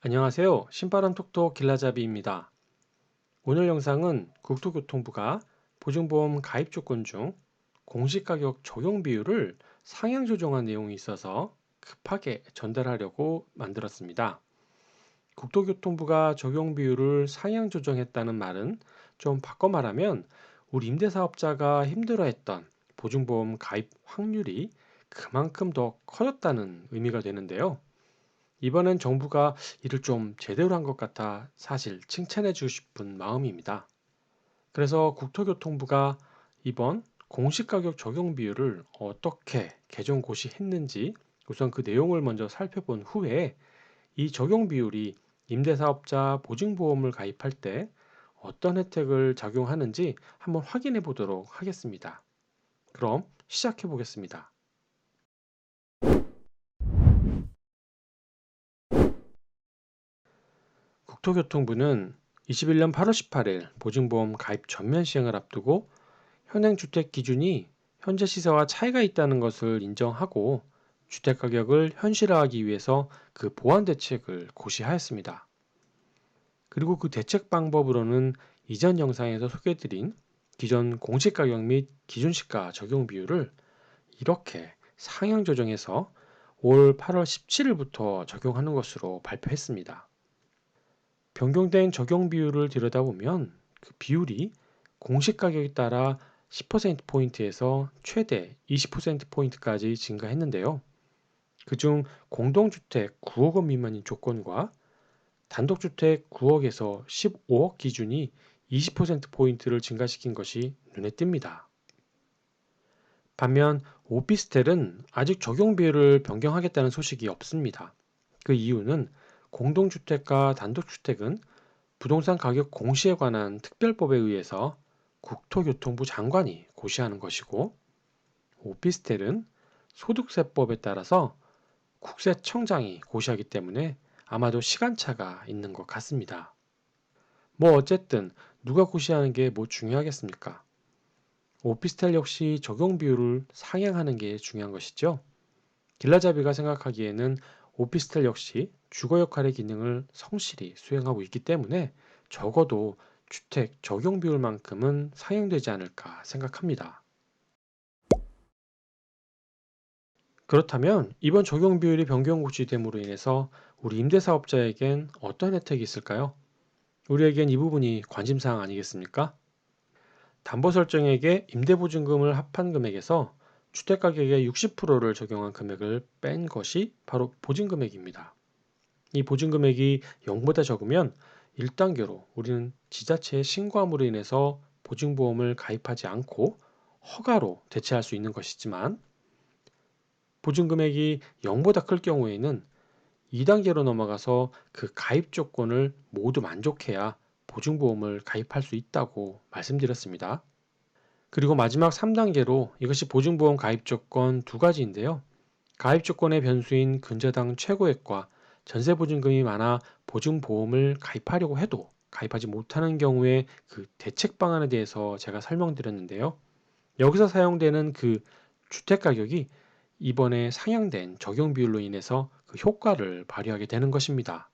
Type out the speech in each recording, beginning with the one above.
안녕하세요. 신바람 톡톡 길라잡이입니다. 오늘 영상은 국토교통부가 보증보험 가입 조건 중 공시가격 적용 비율을 상향 조정한 내용이 있어서 급하게 전달하려고 만들었습니다. 국토교통부가 적용 비율을 상향 조정했다는 말은 좀 바꿔 말하면 우리 임대사업자가 힘들어했던 보증보험 가입 확률이 그만큼 더 커졌다는 의미가 되는데요. 이번엔 정부가 일을 좀 제대로 한 것 같아 사실 칭찬해 주고 싶은 마음입니다. 그래서 국토교통부가 이번 공시가격 적용 비율을 어떻게 개정 고시했는지 우선 그 내용을 먼저 살펴본 후에 이 적용 비율이 임대사업자 보증보험을 가입할 때 어떤 혜택을 작용하는지 한번 확인해 보도록 하겠습니다. 그럼 시작해 보겠습니다. 국토교통부는 21년 8월 18일 보증보험 가입 전면 시행을 앞두고 현행 주택 기준이 현재 시세와 차이가 있다는 것을 인정하고 주택 가격을 현실화하기 위해서 그 보완 대책을 고시하였습니다. 그리고 그 대책 방법으로는 이전 영상에서 소개해드린 기존 공시가격 및 기준시가 적용 비율을 이렇게 상향 조정해서 올 8월 17일부터 적용하는 것으로 발표했습니다. 변경된 적용 비율을 들여다보면 그 비율이 공시 가격에 따라 10%포인트에서 최대 20%포인트까지 증가했는데요. 그중 공동주택 9억 원 미만인 조건과 단독주택 9억에서 15억 기준이 20%포인트를 증가시킨 것이 눈에 띕니다. 반면 오피스텔은 아직 적용 비율을 변경하겠다는 소식이 없습니다. 그 이유는 공동주택과 단독주택은 부동산 가격 공시에 관한 특별법에 의해서 국토교통부 장관이 고시하는 것이고 오피스텔은 소득세법에 따라서 국세청장이 고시하기 때문에 아마도 시간차가 있는 것 같습니다. 뭐 어쨌든 누가 고시하는 게 뭐 중요하겠습니까? 오피스텔 역시 적용 비율을 상향하는 게 중요한 것이죠. 길라잡이가 생각하기에는 오피스텔 역시 주거 역할의 기능을 성실히 수행하고 있기 때문에 적어도 주택 적용 비율만큼은 상향되지 않을까 생각합니다. 그렇다면 이번 적용 비율이 변경 고시됨으로 인해서 우리 임대사업자에겐 어떤 혜택이 있을까요? 우리에겐 이 부분이 관심사항 아니겠습니까? 담보설정액에 임대보증금을 합한 금액에서 주택가격의 60%를 적용한 금액을 뺀 것이 바로 보증금액입니다. 이 보증금액이 0보다 적으면 1단계로 우리는 지자체의 신고함으로 인해서 보증보험을 가입하지 않고 허가로 대체할 수 있는 것이지만 보증금액이 0보다 클 경우에는 2단계로 넘어가서 그 가입 조건을 모두 만족해야 보증보험을 가입할 수 있다고 말씀드렸습니다. 그리고 마지막 3단계로 이것이 보증보험 가입 조건 두 가지인데요. 가입 조건의 변수인 근저당 최고액과 전세보증금이 많아 보증보험을 가입하려고 해도 가입하지 못하는 경우에 그 대책 방안에 대해서 제가 설명드렸는데요. 여기서 사용되는 그 주택가격이 이번에 상향된 적용 비율로 인해서 그 효과를 발휘하게 되는 것입니다.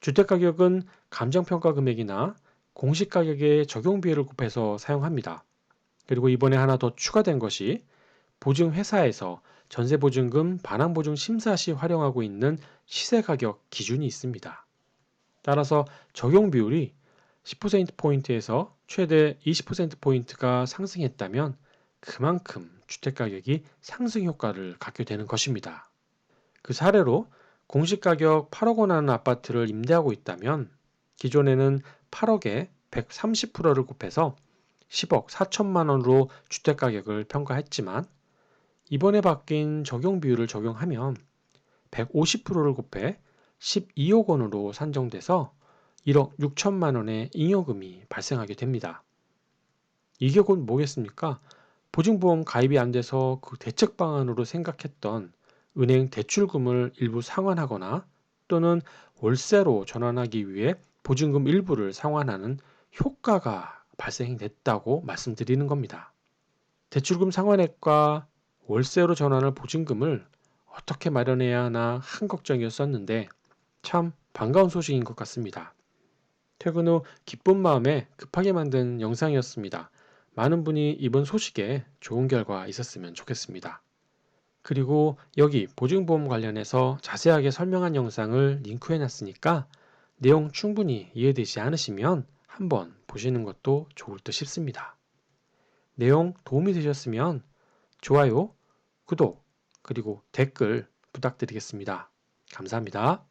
주택가격은 감정평가 금액이나 공시가격의 적용 비율을 곱해서 사용합니다. 그리고 이번에 하나 더 추가된 것이 보증회사에서 전세보증금 반환보증 심사 시 활용하고 있는 시세가격 기준이 있습니다. 따라서 적용 비율이 10%포인트에서 최대 20%포인트가 상승했다면 그만큼 주택가격이 상승 효과를 갖게 되는 것입니다. 그 사례로 공시가격 8억 원 하는 아파트를 임대하고 있다면 기존에는 8억에 130%를 곱해서 10억 4천만 원으로 주택가격을 평가했지만 이번에 바뀐 적용 비율을 적용하면 150%를 곱해 12억 원으로 산정돼서 1억 6천만 원의 잉여금이 발생하게 됩니다. 이게 곧 뭐겠습니까? 보증보험 가입이 안 돼서 그 대책 방안으로 생각했던 은행 대출금을 일부 상환하거나 또는 월세로 전환하기 위해 보증금 일부를 상환하는 효과가 발생됐다고 말씀드리는 겁니다. 대출금 상환액과 월세로 전환할 보증금을 어떻게 마련해야 하나 한 걱정이었었는데 참 반가운 소식인 것 같습니다. 퇴근 후 기쁜 마음에 급하게 만든 영상이었습니다. 많은 분이 이번 소식에 좋은 결과 있었으면 좋겠습니다. 그리고 여기 보증보험 관련해서 자세하게 설명한 영상을 링크해 놨으니까 내용 충분히 이해되지 않으시면 한번 보시는 것도 좋을 듯 싶습니다. 내용 도움이 되셨으면 좋아요, 구독, 그리고 댓글 부탁드리겠습니다. 감사합니다.